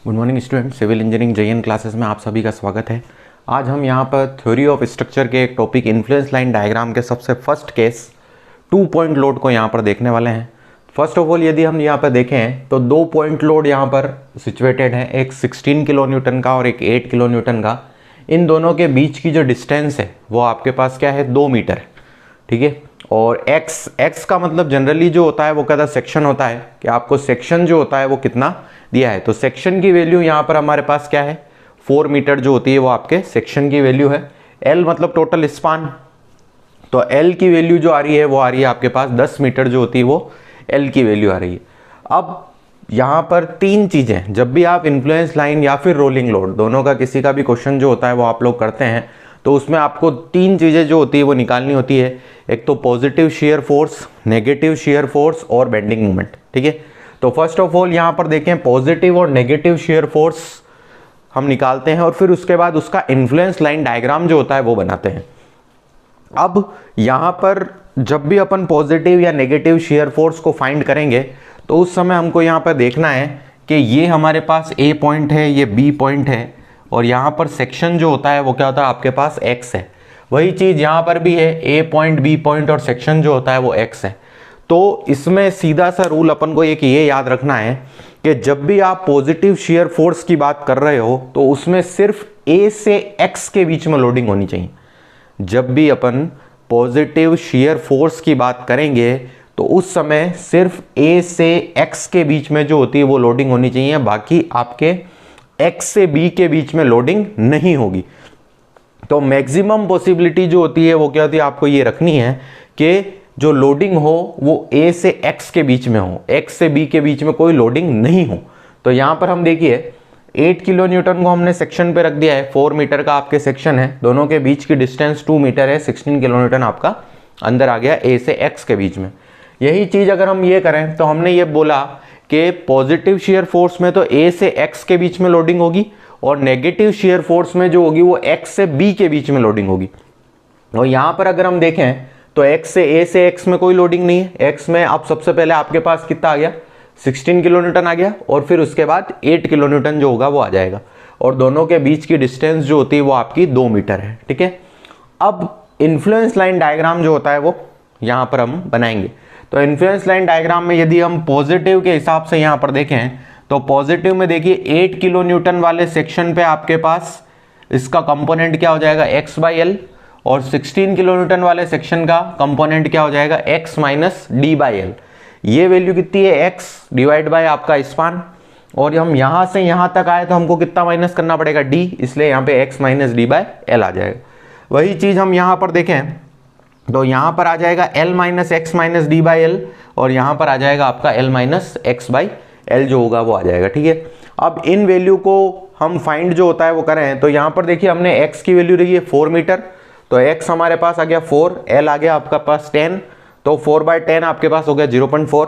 Good morning student, civil engineering JEN classes में आप सभी का स्वागत है। आज हम यहाँ पर थ्योरी ऑफ स्ट्रक्चर के एक टॉपिक इन्फ्लुएंस लाइन डायग्राम के सबसे फर्स्ट केस 2 पॉइंट लोड को यहाँ पर देखने वाले हैं। फर्स्ट ऑफ ऑल यदि हम यहाँ पर देखें तो 2 पॉइंट लोड यहाँ पर सिचुएटेड है, एक 16 किलो न्यूटन का और एक 8 किलो न्यूटन का। इन दोनों के बीच की जो डिस्टेंस है वो आपके पास क्या है, 2 मीटर, ठीक है। और x का मतलब जनरली जो होता है वो कहता है सेक्शन होता है कि आपको सेक्शन जो होता है वो कितना दिया है। तो सेक्शन की वैल्यू यहाँ पर हमारे पास क्या है, 4 मीटर जो होती है वो आपके सेक्शन की वैल्यू है। L मतलब टोटल स्पान, तो L की वैल्यू जो आ रही है वो आ रही है आपके पास 10 मीटर जो होती है वो L की वैल्यू आ रही है। अब यहाँ पर 3 चीज़ें, जब भी आप इन्फ्लुएंस लाइन या फिर रोलिंग लोड दोनों का किसी का भी क्वेश्चन जो होता है वो आप लोग करते हैं तो उसमें आपको 3 चीज़ें जो होती है वो निकालनी होती है। एक तो positive shear force, negative shear force और बेंडिंग मोमेंट, ठीक है। तो फर्स्ट ऑफ ऑल यहाँ पर देखें, पॉजिटिव और नेगेटिव शेयर फोर्स हम निकालते हैं और फिर उसके बाद उसका इन्फ्लुएंस लाइन डायग्राम जो होता है वो बनाते हैं। अब यहाँ पर जब भी अपन पॉजिटिव या नेगेटिव शेयर फोर्स को फाइंड करेंगे तो उस समय हमको यहाँ पर देखना है कि ये हमारे पास A पॉइंट है, ये B पॉइंट है और यहाँ पर सेक्शन जो होता है वो क्या होता है आपके पास X है। वही चीज़ यहाँ पर भी है, A पॉइंट, B पॉइंट और सेक्शन जो होता है वो X है। तो इसमें सीधा सा रूल अपन को एक ये याद रखना है कि जब भी आप पॉजिटिव शेयर फोर्स की बात कर रहे हो तो उसमें सिर्फ A से X के बीच में लोडिंग होनी चाहिए। जब भी अपन पॉजिटिव शेयर फोर्स की बात करेंगे तो उस समय सिर्फ A से X के बीच में जो होती है वो लोडिंग होनी चाहिए, बाकी आपके X से B के बीच में लोडिंग नहीं होगी। तो मैक्सिमम पॉसिबिलिटी जो होती है वो क्या होती है, आपको ये रखनी है कि जो लोडिंग हो वो A से X के बीच में हो, X से B के बीच में कोई लोडिंग नहीं हो। तो यहाँ पर हम देखिए 8 किलो न्यूटन को हमने सेक्शन पे रख दिया है, 4 मीटर का आपके सेक्शन है, दोनों के बीच की डिस्टेंस 2 मीटर है, 16 किलो न्यूटन आपका अंदर आ गया A से X के बीच में। यही चीज़ अगर हम ये करें तो हमने ये बोला कि पॉजिटिव शेयर फोर्स में तो A से X के बीच में लोडिंग होगी और नेगेटिव शेयर फोर्स में जो होगी वो X से B के बीच में लोडिंग होगी। और यहाँ पर अगर हम देखें तो X से A से X में कोई लोडिंग नहीं है। X में अब सबसे पहले आपके पास कितना आ गया, 16 किलो न्यूटन आ गया और फिर उसके बाद 8 किलो न्यूटन जो होगा वो आ जाएगा और दोनों के बीच की डिस्टेंस जो होती है वो आपकी 2 मीटर है, ठीक है। अब इन्फ्लुएंस लाइन डायग्राम जो होता है वो यहाँ पर हम बनाएंगे। तो इन्फ्लुएंस लाइन डायग्राम में यदि हम पॉजिटिव के हिसाब से यहाँ पर देखें तो पॉजिटिव में देखिए 8 किलो न्यूटन वाले सेक्शन पे आपके पास इसका कंपोनेंट क्या हो जाएगा, x बाई एल, और 16 किलो न्यूटन वाले सेक्शन का कंपोनेंट क्या हो जाएगा, x minus D by L. ये वैल्यू कितनी है, x डिवाइड बाय आपका स्पान, और हम यहाँ से यहाँ तक आए तो हमको कितना माइनस करना पड़ेगा, d, इसलिए यहाँ पे x minus D by L आ जाएगा। वही चीज़ हम यहाँ पर देखें तो यहाँ पर आ जाएगा L minus x minus D by L और यहाँ पर आ जाएगा आपका L minus x by L जो होगा वो आ जाएगा, ठीक है। अब इन वैल्यू को हम फाइंड जो होता है वो करें तो यहाँ पर देखिए हमने x की वैल्यू रही है 4 मीटर, तो x हमारे पास आ गया 4, L आ गया आपका पास 10, तो 4 बाई 10 आपके पास हो गया 0.4।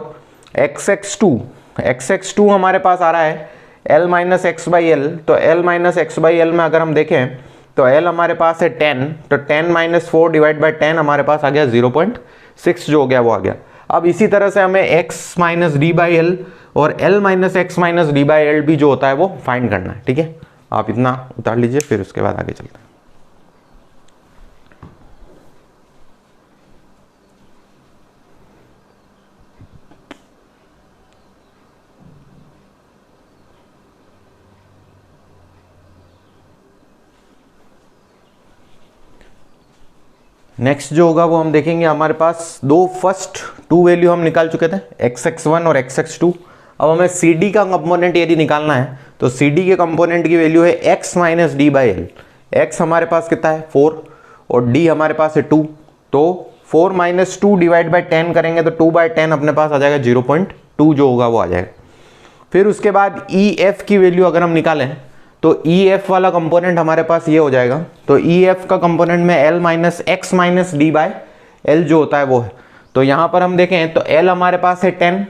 x(x2) हमारे पास आ रहा है L minus x by L, तो L minus x by L में अगर हम देखें तो L हमारे पास है 10, तो 10 माइनस 4 डिवाइड बाई 10 हमारे पास आ गया 0.6 जो हो गया वो आ गया। अब इसी तरह से हमें x minus D by L और L minus x minus D by L भी जो होता है वो फाइंड करना है, ठीक है। आप इतना उतार लीजिए फिर उसके बाद आगे चलते हैं। नेक्स्ट जो होगा वो हम देखेंगे, हमारे पास फर्स्ट 2 वैल्यू हम निकाल चुके थे, x(x1) और x(x2). अब हमें CD का कंपोनेंट यदि निकालना है तो CD के कंपोनेंट की वैल्यू है x minus D by L. x हमारे पास कितना है 4 और d हमारे पास है 2, तो 4 माइनस 2 डिवाइड बाई 10 करेंगे तो 2 बाई 10 अपने पास आ जाएगा 0.2 जो होगा वो आ जाएगा। फिर उसके बाद EF की वैल्यू अगर हम निकालें तो EF वाला कंपोनेंट हमारे पास ये हो जाएगा, तो EF का कंपोनेंट में L minus x minus D by L जो होता है वो है। तो यहाँ पर हम देखें तो L हमारे पास है 10,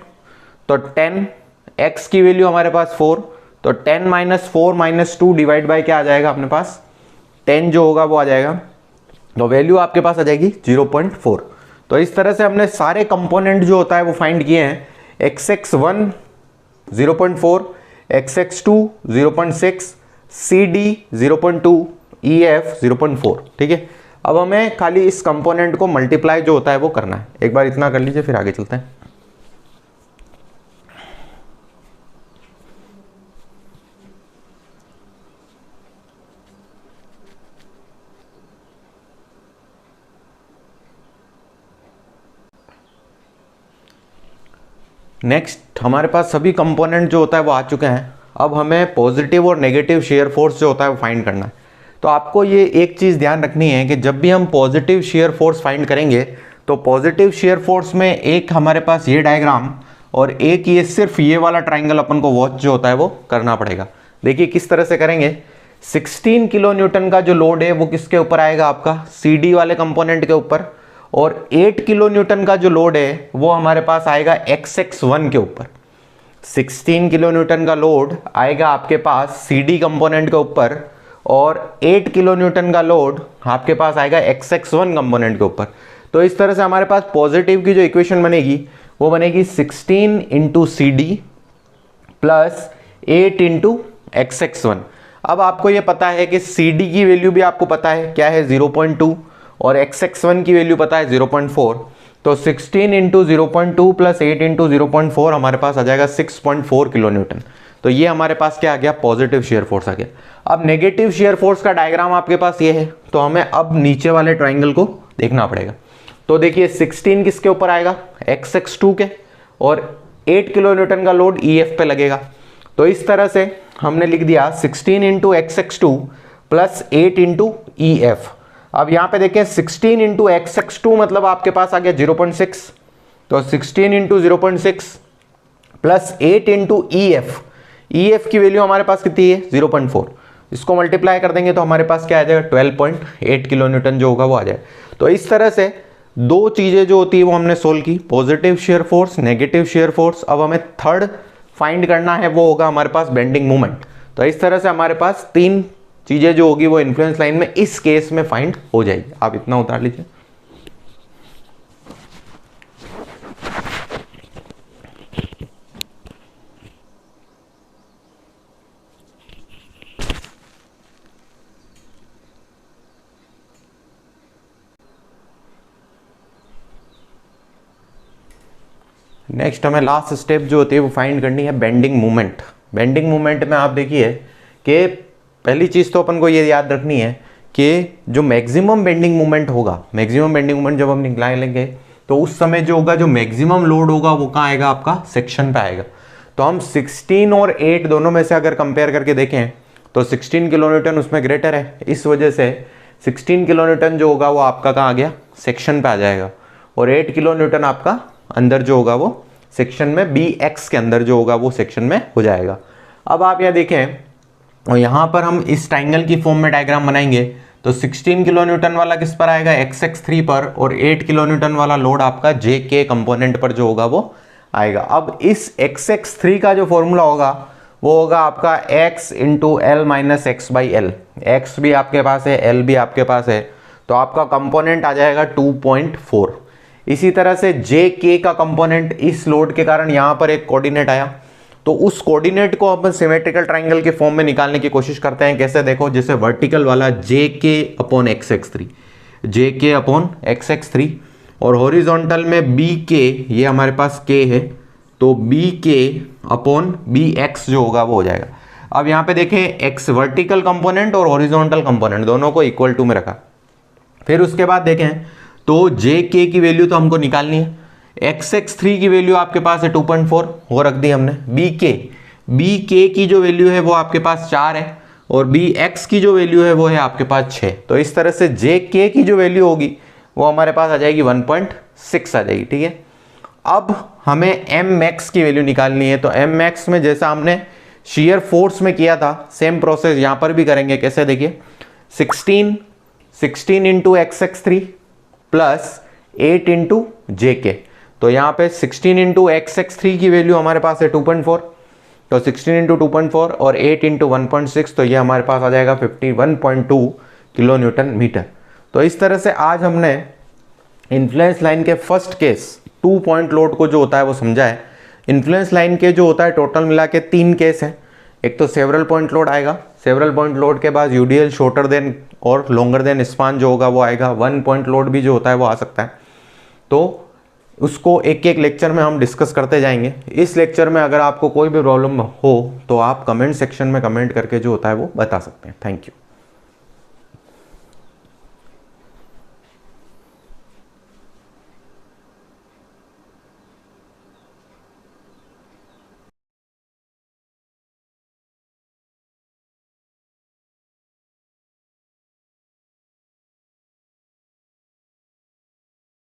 तो 10, x की वैल्यू हमारे पास 4, तो 10 माइनस 4 माइनस 2 डिवाइड बाई क्या आ जाएगा अपने पास 10 जो होगा वो आ जाएगा, तो वैल्यू आपके पास आ जाएगी 0.4। तो इस तरह से हमने सारे कंपोनेंट जो होता है वो फाइंड किए हैं। x(x1) 0.4, XX2 0.6, CD 0.2, EF 0.4। ठीक है, अब हमें खाली इस कंपोनेंट को मल्टीप्लाई जो होता है वो करना है। एक बार इतना कर लीजिए, फिर आगे चलते हैं। नेक्स्ट हमारे पास सभी कंपोनेंट जो होता है वो आ चुके हैं। अब हमें पॉजिटिव और नेगेटिव शेयर फोर्स जो होता है वो फाइंड करना है। तो आपको ये एक चीज़ ध्यान रखनी है कि जब भी हम पॉजिटिव शेयर फोर्स फाइंड करेंगे तो पॉजिटिव शेयर फोर्स में एक हमारे पास ये डायग्राम और एक ये सिर्फ ये वाला ट्राइंगल अपन को वॉच जो होता है वो करना पड़ेगा। देखिए किस तरह से करेंगे। 16 किलो न्यूटन का जो लोड है वो किसके ऊपर आएगा, आपका CD वाले कंपोनेंट के ऊपर, और 8 किलो न्यूटन का जो लोड है वो हमारे पास आएगा XX1 के ऊपर। 16 किलो न्यूटन का लोड आएगा आपके पास CD कंपोनेंट के ऊपर और 8 किलो न्यूटन का लोड आपके पास आएगा XX1 कंपोनेंट के ऊपर। तो इस तरह से हमारे पास पॉजिटिव की जो इक्वेशन बनेगी वो बनेगी 16 into CD plus 8 into XX1। अब आपको ये पता है कि CD की वैल्यू भी आपको पता है क्या है 0.2 और XX1 की वैल्यू पता है 0.4। तो 16 इंटू 0.2 प्लस 8 इंटू 0.4 हमारे पास आ जाएगा 6.4 किलो न्यूटन। तो ये हमारे पास क्या आ गया, पॉजिटिव शेयर फोर्स आ गया। अब नेगेटिव शेयर फोर्स का डायग्राम आपके पास ये है, तो हमें अब नीचे वाले ट्राइंगल को देखना पड़ेगा। तो देखिए 16 किसके ऊपर आएगा, XX2 के, और 8 किलो न्यूटन का लोड EF पे लगेगा। तो इस तरह से हमने लिख दिया 16 into XX2 plus 8 into EF। अब यहाँ पे देखें 16 इंटू XX2 मतलब आपके पास आ गया 0.6, तो 16 इंटू 0.6 प्लस 8 इंटू EF की वैल्यू हमारे पास कितनी है 0.4। इसको मल्टीप्लाई कर देंगे तो हमारे पास क्या आ जाएगा 12.8 किलो न्यूटन जो होगा वो आ जाएगा। तो इस तरह से दो चीज़ें जो होती है वो हमने सोल्व की, positive shear force, negative shear force. अब हमें थर्ड फाइंड करना है, वो होगा हमारे पास बेंडिंग मोमेंट। तो इस तरह से हमारे पास तीन चीज़ें जो होगी वो इन्फ्लुएंस लाइन में इस केस में फाइंड हो जाएगी। आप इतना उतार लीजिए। नेक्स्ट हमें लास्ट स्टेप जो होती है वो फाइंड करनी है बेंडिंग मोमेंट। बेंडिंग मोमेंट में आप देखिए कि पहली चीज़ तो अपन को ये याद रखनी है कि जो मैक्सिमम बेंडिंग मोमेंट होगा, मैक्सिमम बेंडिंग मोमेंट जब हम निकालेंगे तो उस समय जो होगा, जो मैक्सिमम लोड होगा वो कहाँ आएगा, आपका सेक्शन पे आएगा। तो हम 16 और 8 दोनों में से अगर कंपेयर करके देखें तो 16 किलो न्यूटन उसमें ग्रेटर है, इस वजह से 16 किलो न्यूटन जो होगा वो आपका कहाँ आ गया, सेक्शन पे आ जाएगा, और 8 किलो न्यूटन आपका अंदर जो होगा वो सेक्शन में BX के अंदर जो होगा वो सेक्शन में हो जाएगा। अब आप यह देखें और यहाँ पर हम इस ट्राइंगल की फॉर्म में डायग्राम बनाएंगे तो 16 किलो न्यूटन वाला किस पर आएगा, XX3 पर, और 8 किलो न्यूटन वाला लोड आपका JK कंपोनेंट पर जो होगा वो आएगा। अब इस XX3 का जो फॉर्मूला होगा वो होगा आपका x into L minus x by L. X भी आपके पास है, L भी आपके पास है, तो आपका कंपोनेंट आ जाएगा 2.4। इसी तरह से JK का कंपोनेंट इस लोड के कारण यहाँ पर एक कोऑर्डिनेट आया, तो उस कोऑर्डिनेट को अपन सिमेट्रिकल ट्राइंगल के फॉर्म में निकालने की कोशिश करते हैं। कैसे, देखो, जैसे वर्टिकल वाला JK upon XX3, JK upon XX3, और हॉरिजॉन्टल में BK, ये हमारे पास K है, तो BK अपॉन BX जो होगा वो हो जाएगा। अब यहाँ पे देखें X वर्टिकल कंपोनेंट और हॉरिजॉन्टल कंपोनेंट दोनों को इक्वल टू में रखा। फिर उसके बाद देखें तो JK की वैल्यू तो हमको निकालनी है, XX3 की वैल्यू आपके पास है 2.4, वो रख दी हमने। BK की जो वैल्यू है वो आपके पास 4 है, और BX की जो वैल्यू है वो है आपके पास 6। तो इस तरह से JK की जो वैल्यू होगी वो हमारे पास आ जाएगी 1.6 आ जाएगी। ठीक है, अब हमें Mmax की वैल्यू निकालनी है। तो Mmax में जैसा हमने शेयर फोर्स में किया था सेम प्रोसेस यहाँ पर भी करेंगे। कैसे, देखिए 16 into XX3 plus 8 into JK, तो यहाँ पे 16 इंटू XX3 की वैल्यू हमारे पास है 2.4, तो 16 इंटू 2.4 और 8 इंटू 1.6, तो ये हमारे पास आ जाएगा 51.2 किलो न्यूटन मीटर। तो इस तरह से आज हमने इन्फ्लुएंस लाइन के फर्स्ट केस 2 पॉइंट लोड को जो होता है वो समझा है। इन्फ्लुएंस लाइन के जो होता है टोटल मिला के 3 केस हैं। एक तो सेवरल पॉइंट लोड आएगा, सेवरल पॉइंट लोड के बाद यूडीएल शॉर्टर देन और लॉन्गर देन स्पान जो होगा वो आएगा, वन पॉइंट लोड भी जो होता है वो आ सकता है। तो उसको एक एक लेक्चर में हम डिस्कस करते जाएंगे। इस लेक्चर में अगर आपको कोई भी प्रॉब्लम हो तो आप कमेंट सेक्शन में कमेंट करके जो होता है वो बता सकते हैं। Thank you.